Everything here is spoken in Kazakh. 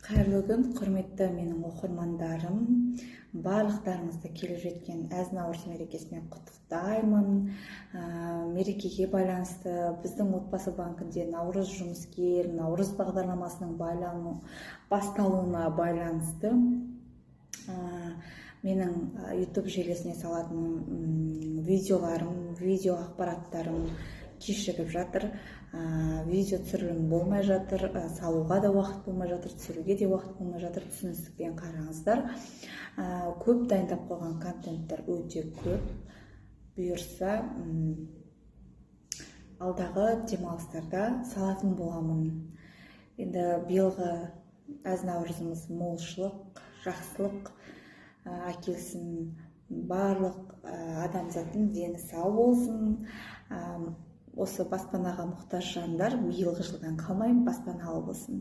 Қайырлы күн, құрметті менің оқырмандарым. Барлықтарыңызды келіп жеткен әз наурыз мерекесімен құттықтаймын. Мерекеге байланысты біздің отбасы банкінде наурыз жұмыскер, наурыз бағдарламасының басталуына байланысты менің YouTube желісіне салатын видеоларым, видео ақпараттарым кешігіп жатыр. Видео түсірілім болмай жатыр, салуға да уақыт болмай жатыр, түсіруге де уақыт болмай жатыр. Түсіністікпен қараңыздар. Көп дайындап қойған контенттер өте көп. Бұйырса алдағы демалыстарда салатын боламын. Енді биылғы әз наурызымыз молшылық, жақсылық әкелсін, барлық адамзаттың дені сау болсын. Осы баспанаға мұқтаж жандар биылғы жылдан қалмай баспаналы болсын.